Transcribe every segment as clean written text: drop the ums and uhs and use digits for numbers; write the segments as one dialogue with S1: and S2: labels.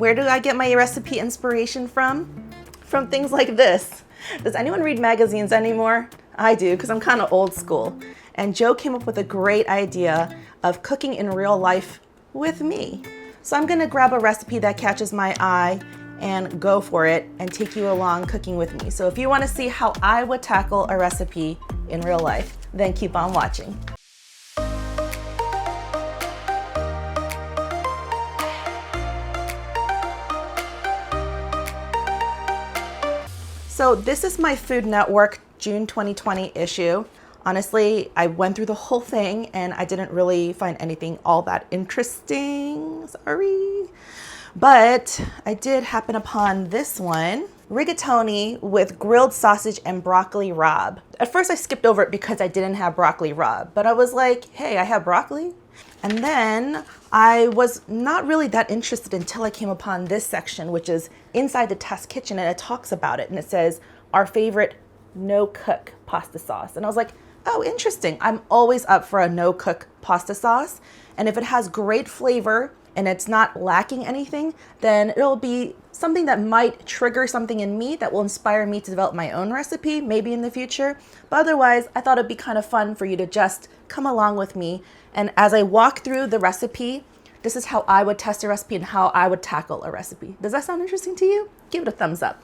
S1: Where do I get my recipe inspiration from? From things like this. Does anyone read magazines anymore? I do, because I'm kind of old school. And Joe came up with a great idea of cooking in real life with me. So I'm gonna grab a recipe that catches my eye and go for it and take you along cooking with me. So if you wanna see how I would tackle a recipe in real life, then keep on watching. So this is my Food Network June 2020 issue. Honestly, I went through the whole thing and I didn't really find anything all that interesting, sorry. But I did happen upon this one, rigatoni with grilled sausage and broccoli rabe. At first I skipped over it because I didn't have broccoli rabe, but I was like, hey, I have broccoli. And then I was not really that interested until I came upon this section, which is inside the test kitchen, and it talks about it. And it says, our favorite no-cook pasta sauce. And I was like, oh, interesting. I'm always up for a no-cook pasta sauce. And if it has great flavor and it's not lacking anything, then it'll be something that might trigger something in me that will inspire me to develop my own recipe, maybe in the future. But otherwise, I thought it'd be kind of fun for you to just come along with me. And as I walk through the recipe, this is how I would test a recipe and how I would tackle a recipe. Does that sound interesting to you? Give it a thumbs up.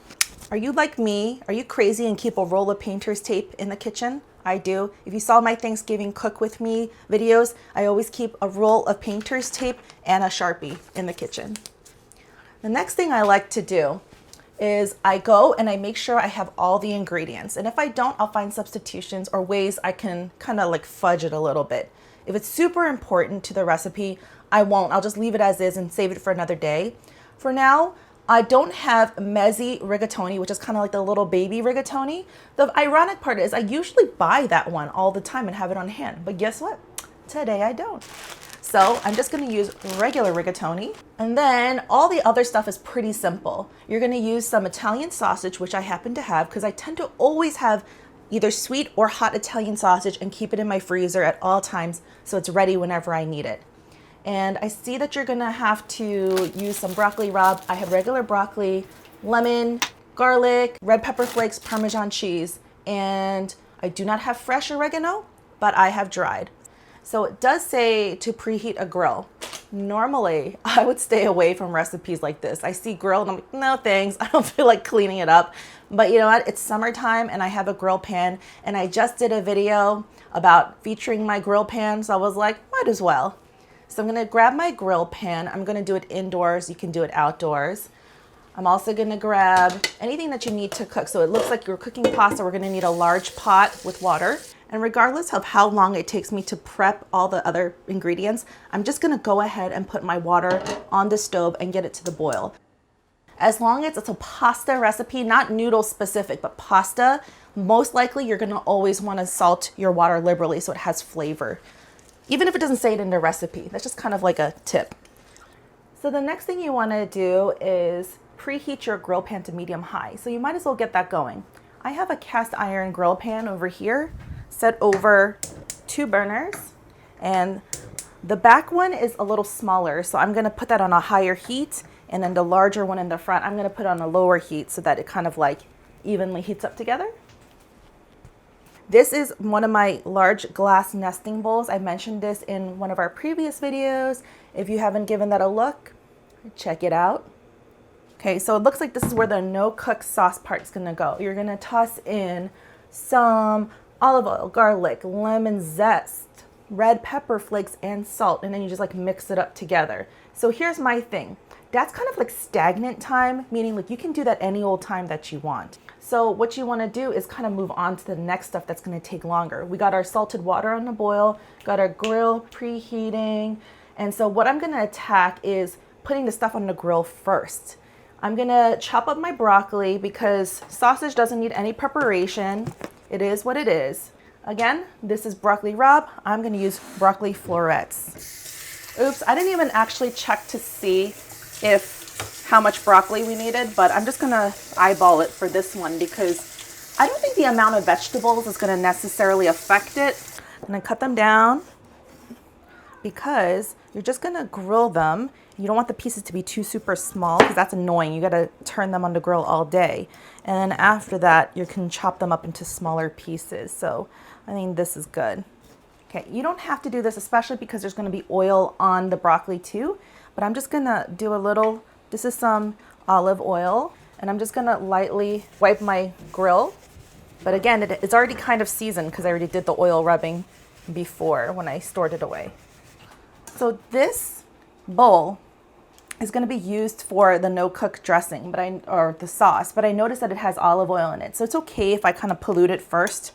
S1: Are you like me? Are you crazy and keep a roll of painter's tape in the kitchen? I do. If you saw my Thanksgiving cook with me videos, I always keep a roll of painter's tape and a Sharpie in the kitchen. The next thing I like to do is I go and I make sure I have all the ingredients. And if I don't, I'll find substitutions or ways I can kind of like fudge it a little bit. If it's super important to the recipe, I won't. I'll just leave it as is and save it for another day. For now, I don't have mezzi rigatoni, which is kind of like the little baby rigatoni. The ironic part is I usually buy that one all the time and have it on hand. But guess what? Today I don't. So I'm just gonna use regular rigatoni. And then all the other stuff is pretty simple. You're gonna use some Italian sausage, which I happen to have because I tend to always have either sweet or hot Italian sausage and keep it in my freezer at all times so it's ready whenever I need it. And I see that you're gonna have to use some broccoli rabe. I have regular broccoli, lemon, garlic, red pepper flakes, Parmesan cheese, and I do not have fresh oregano, but I have dried. So it does say to preheat a grill. Normally, I would stay away from recipes like this. I see grill and I'm like, no thanks, I don't feel like cleaning it up. But you know what, it's summertime and I have a grill pan and I just did a video about featuring my grill pan, so I was like, might as well. So I'm gonna grab my grill pan. I'm gonna do it indoors, you can do it outdoors. I'm also gonna grab anything that you need to cook. So it looks like you're cooking pasta, we're gonna need a large pot with water. And regardless of how long it takes me to prep all the other ingredients, I'm just gonna go ahead and put my water on the stove and get it to the boil. As long as it's a pasta recipe, not noodle specific, but pasta, most likely you're gonna always wanna salt your water liberally so it has flavor. Even if it doesn't say it in the recipe, that's just kind of like a tip. So the next thing you wanna do is preheat your grill pan to medium high. So you might as well get that going. I have a cast iron grill pan over here, set over 2 burners, and the back one is a little smaller, so I'm gonna put that on a higher heat, and then the larger one in the front, I'm gonna put on a lower heat so that it kind of like evenly heats up together. This is one of my large glass nesting bowls. I mentioned this in one of our previous videos. If you haven't given that a look, check it out. Okay, so it looks like this is where the no-cook sauce part's gonna go. You're gonna toss in some olive oil, garlic, lemon zest, red pepper flakes, and salt, and then you just like mix it up together. So here's my thing. That's kind of like stagnant time, meaning like you can do that any old time that you want. So what you want to do is kind of move on to the next stuff that's going to take longer. We got our salted water on the boil, got our grill preheating, and so what I'm going to attack is putting the stuff on the grill first. I'm going to chop up my broccoli because sausage doesn't need any preparation. It is what it is. Again, this is broccoli rabe. I'm going to use broccoli florets. Oops, I didn't even actually check to see how much broccoli we needed, but I'm just gonna eyeball it for this one because I don't think the amount of vegetables is gonna necessarily affect it. I'm gonna cut them down because you're just gonna grill them You don't want the pieces to be too super small because that's annoying. You gotta turn them on the grill all day. And then after that, you can chop them up into smaller pieces. So I think this is good. Okay, you don't have to do this, especially because there's gonna be oil on the broccoli too, but I'm just gonna do a little, this is some olive oil, and I'm just gonna lightly wipe my grill. But again, it's already kind of seasoned because I already did the oil rubbing before when I stored it away. So this bowl is going to be used for the no-cook dressing, or the sauce, but I noticed that it has olive oil in it. So it's okay if I kind of pollute it first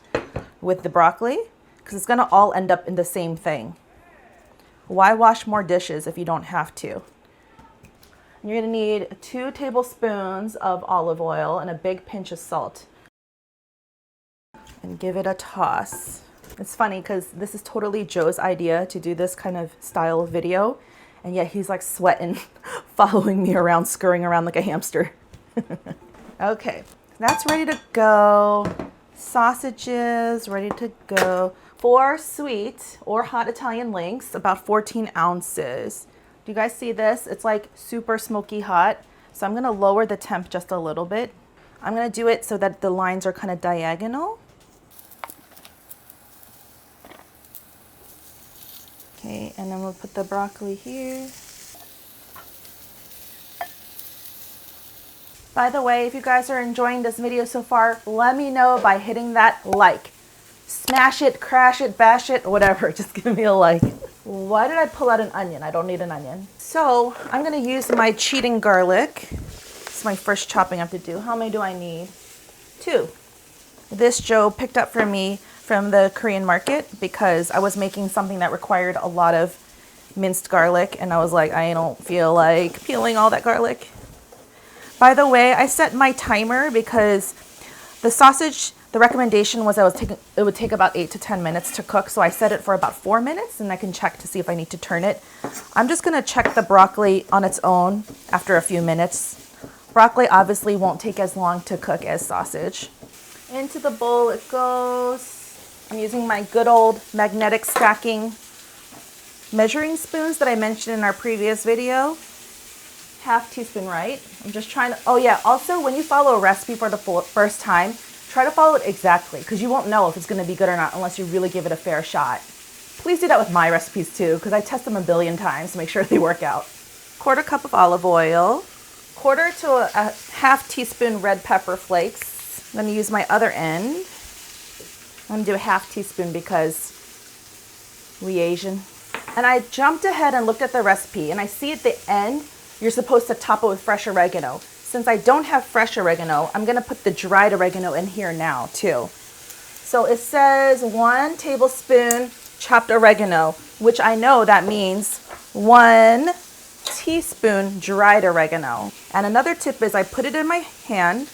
S1: with the broccoli because it's going to all end up in the same thing. Why wash more dishes if you don't have to? And you're going to need 2 tablespoons of olive oil and a big pinch of salt. And give it a toss. It's funny because this is totally Joe's idea to do this kind of style video, and yet he's like sweating, following me around, scurrying around like a hamster. Okay, that's ready to go. Sausages ready to go. 4 sweet or hot Italian links, about 14 ounces. Do you guys see this? It's like super smoky hot. So I'm gonna lower the temp just a little bit. I'm gonna do it so that the lines are kind of diagonal. Okay, and then we'll put the broccoli here. By the way, if you guys are enjoying this video so far, let me know by hitting that like. Smash it, crash it, bash it, whatever, just give me a like. Why did I pull out an onion? I don't need an onion. So I'm gonna use my cheating garlic. It's my first chopping I have to do. How many do I need? 2. This Joe picked up for me from the Korean market because I was making something that required a lot of minced garlic, and I was like, I don't feel like peeling all that garlic. By the way, I set my timer because the sausage, the recommendation was it would take about 8 to 10 minutes to cook, so I set it for about 4 minutes, and I can check to see if I need to turn it. I'm just gonna check the broccoli on its own after a few minutes. Broccoli obviously won't take as long to cook as sausage. Into the bowl it goes. I'm using my good old magnetic stacking measuring spoons that I mentioned in our previous video. Half teaspoon, right? I'm just trying to, oh yeah, also when you follow a recipe for the first time, try to follow it exactly because you won't know if it's gonna be good or not unless you really give it a fair shot. Please do that with my recipes too because I test them a billion times to make sure they work out. 1/4 cup of olive oil, 1/4 to a half teaspoon red pepper flakes. I'm gonna use my other end. I'm gonna do a half teaspoon because we Asian. And I jumped ahead and looked at the recipe, and I see at the end, you're supposed to top it with fresh oregano. Since I don't have fresh oregano, I'm gonna put the dried oregano in here now too. So it says 1 tablespoon chopped oregano, which I know that means 1 teaspoon dried oregano. And another tip is I put it in my hand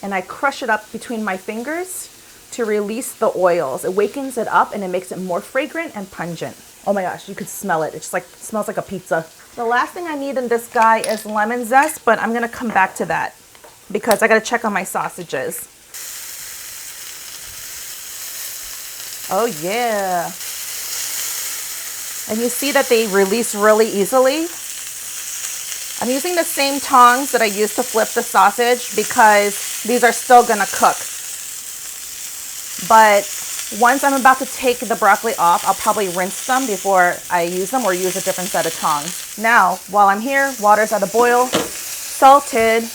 S1: and I crush it up between my fingers to release the oils. It wakens it up and it makes it more fragrant and pungent. Oh my gosh, you could smell it. It just like smells like a pizza. The last thing I need in this guy is lemon zest, but I'm gonna come back to that because I gotta check on my sausages. Oh yeah. And you see that they release really easily. I'm using the same tongs that I used to flip the sausage because these are still gonna cook. But once I'm about to take the broccoli off, I'll probably rinse them before I use them or use a different set of tongs. Now, while I'm here, water's at a boil, salted.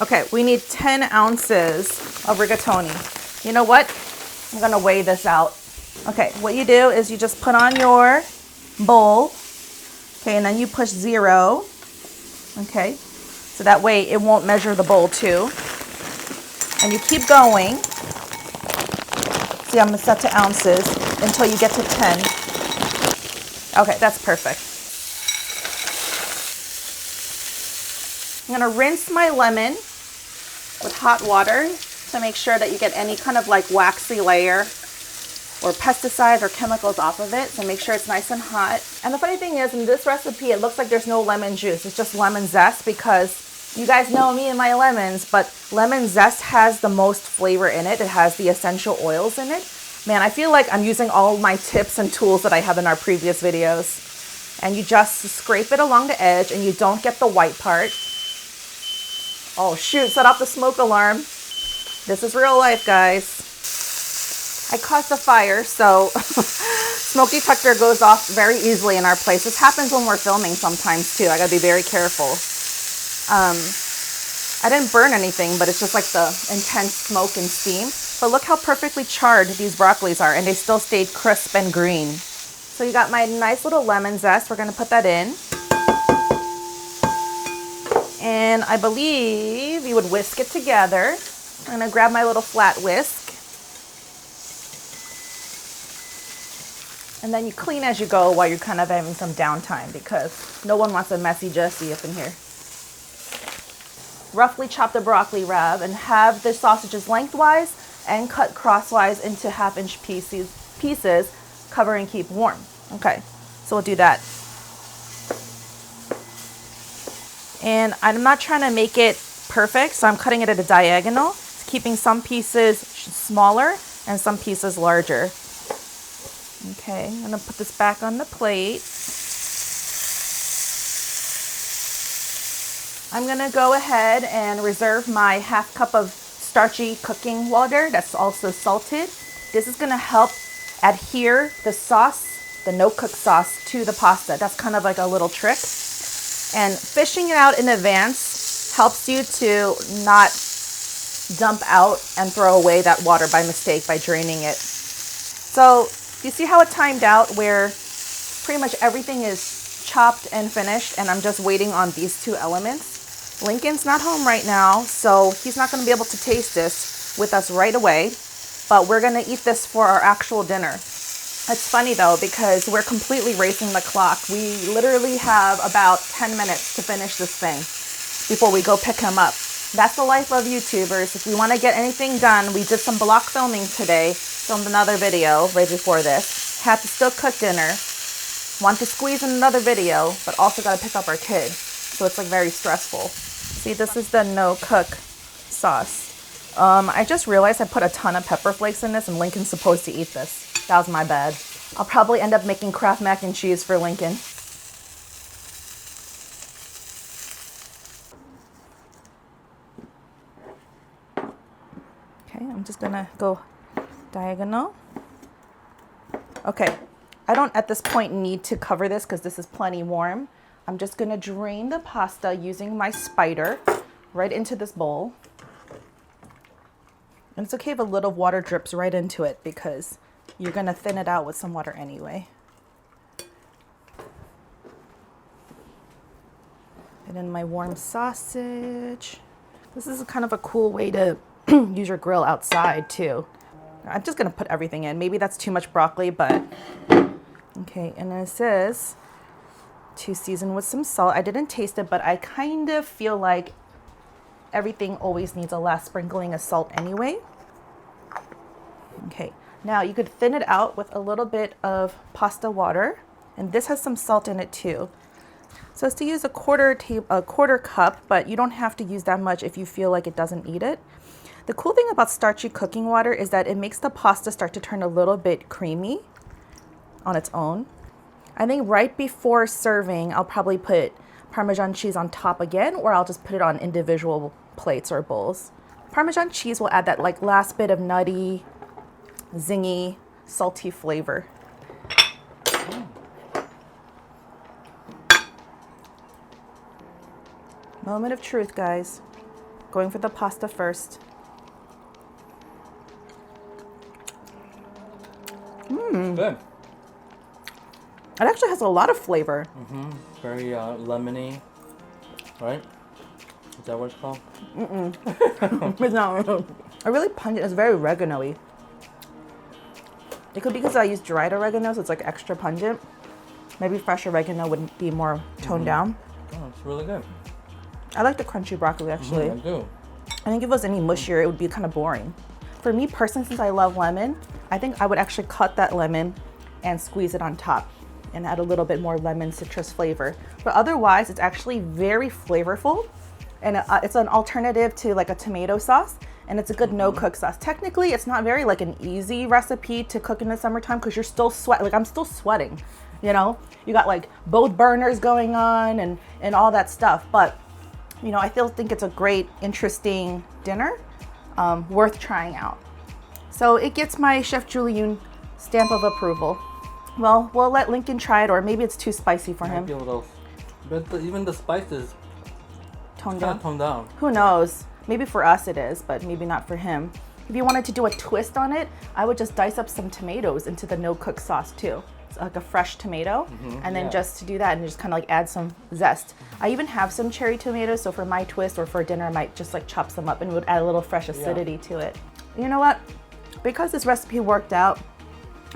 S1: Okay, we need 10 ounces of rigatoni. You know what? I'm gonna weigh this out. Okay, what you do is you just put on your bowl, okay, and then you push 0, okay? So that way it won't measure the bowl too. And you keep going. See, I'm set to ounces until you get to 10. Okay, that's perfect. I'm gonna rinse my lemon with hot water to make sure that you get any kind of like waxy layer or pesticides or chemicals off of it. So make sure it's nice and hot. And the funny thing is, in this recipe, it looks like there's no lemon juice. It's just lemon zest because you guys know me and my lemons, but lemon zest has the most flavor in it. It has the essential oils in it. Man, I feel like I'm using all my tips and tools that I have in our previous videos. And you just scrape it along the edge and you don't get the white part. Oh shoot, set off the smoke alarm. This is real life, guys. I caused the fire, so smoke detector goes off very easily in our place. This happens when we're filming sometimes too. I gotta be very careful. I didn't burn anything, but it's just like the intense smoke and steam. But look how perfectly charred these broccolis are, and they still stayed crisp and green. So you got my nice little lemon zest. We're gonna put that in. And I believe you would whisk it together. I'm gonna grab my little flat whisk. And then you clean as you go while you're kind of having some downtime, because no one wants a messy Jessie up in here. Roughly chop the broccoli, Rabe, and have the sausages lengthwise and cut crosswise into half-inch pieces, cover and keep warm. Okay, so we'll do that. And I'm not trying to make it perfect, so I'm cutting it at a diagonal, keeping some pieces smaller and some pieces larger. Okay, I'm gonna put this back on the plate. I'm gonna go ahead and reserve my ½ cup of starchy cooking water that's also salted. This is gonna help adhere the sauce, the no-cook sauce, to the pasta. That's kind of like a little trick. And fishing it out in advance helps you to not dump out and throw away that water by mistake by draining it. So you see how it timed out where pretty much everything is chopped and finished, and I'm just waiting on these two elements. Lincoln's not home right now, so he's not going to be able to taste this with us right away, but we're going to eat this for our actual dinner. It's funny though, because we're completely racing the clock. We literally have about 10 minutes to finish this thing before we go pick him up. That's the life of YouTubers. If we want to get anything done, we did some block filming today, filmed another video right before this, had to still cook dinner, want to squeeze in another video, but also got to pick up our kid. So it's like very stressful. See, this is the no-cook sauce. I just realized I put a ton of pepper flakes in this, and Lincoln's supposed to eat this. That was my bad. I'll probably end up making Kraft mac and cheese for Lincoln. Okay, I'm just gonna go diagonal. Okay, I don't at this point need to cover this because this is plenty warm. I'm just gonna drain the pasta using my spider right into this bowl. And it's okay if a little water drips right into it because you're gonna thin it out with some water anyway. And then my warm sausage. This is kind of a cool way to use your grill outside too. I'm just gonna put everything in. Maybe that's too much broccoli, but okay. And then it says to season with some salt. I didn't taste it, but I kind of feel like everything always needs a last sprinkling of salt anyway. Okay. Now you could thin it out with a little bit of pasta water, and this has some salt in it too. So it's to use a quarter cup, but you don't have to use that much if you feel like it doesn't eat it. The cool thing about starchy cooking water is that it makes the pasta start to turn a little bit creamy on its own. I think right before serving, I'll probably put Parmesan cheese on top again, or I'll just put it on individual plates or bowls. Parmesan cheese will add that like last bit of nutty, zingy, salty flavor. Moment of truth, guys. Going for the pasta first.
S2: Good.
S1: It actually has a lot of flavor.
S2: Very lemony, right? Is that what it's called?
S1: It's not. I really pungent. It's very oregano-y. It could be because I use dried oregano, so it's like extra pungent. Maybe fresh oregano would be more toned down.
S2: Oh, it's really good.
S1: I like the crunchy broccoli actually.
S2: I do.
S1: I think if it was any mushier, it would be kind of boring. For me personally, since I love lemon, I think I would actually cut that lemon and squeeze it on top and add a little bit more lemon citrus flavor. But otherwise, it's actually very flavorful, and it's an alternative to like a tomato sauce, and it's a good no-cook sauce. Technically, it's not very like an easy recipe to cook in the summertime because you're still sweating. Like I'm still sweating. You know, you got like both burners going on and all that stuff. But, you know, I think it's a great, interesting dinner, worth trying out. So it gets my Chef Julie Yoon stamp of approval. Well, we'll let Lincoln try it, or maybe it's too spicy for him.
S2: Might be a little, but even the spice is
S1: Toned
S2: kind
S1: down.
S2: of toned down.
S1: Who knows? Maybe for us it is, but maybe not for him. If you wanted to do a twist on it, I would just dice up some tomatoes into the no-cook sauce too. It's like a fresh tomato, and then just to do that and just kind of like add some zest. I even have some cherry tomatoes, so for my twist or for dinner, I might just like chop some up and would add a little fresh acidity to it. You know what? Because this recipe worked out,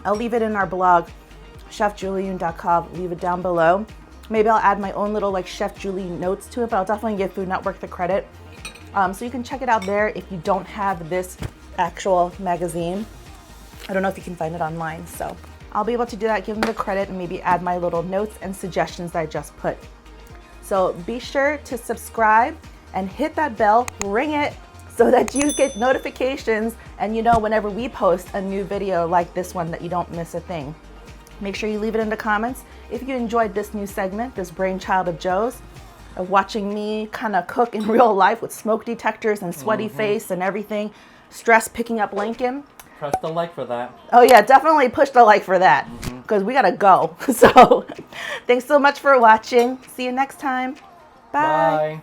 S1: I'll leave it in our blog, chefjulieyoon.com. Leave it down below. Maybe I'll add my own little like Chef Julie notes to it, but I'll definitely give Food Network the credit. So you can check it out there if you don't have this actual magazine. I don't know if you can find it online, so I'll be able to do that, give them the credit, and maybe add my little notes and suggestions that I just put. So be sure to subscribe and hit that bell, ring it, so that you get notifications and you know whenever we post a new video like this one that you don't miss a thing. Make sure you leave it in the comments if you enjoyed this new segment, this brainchild of Joe's, of watching me kind of cook in real life with smoke detectors and sweaty face and everything, stress picking up Lincoln.
S2: Press the like for that.
S1: Oh yeah, definitely push the like for that, because we gotta go. So thanks so much for watching. See you next time. Bye.
S2: Bye.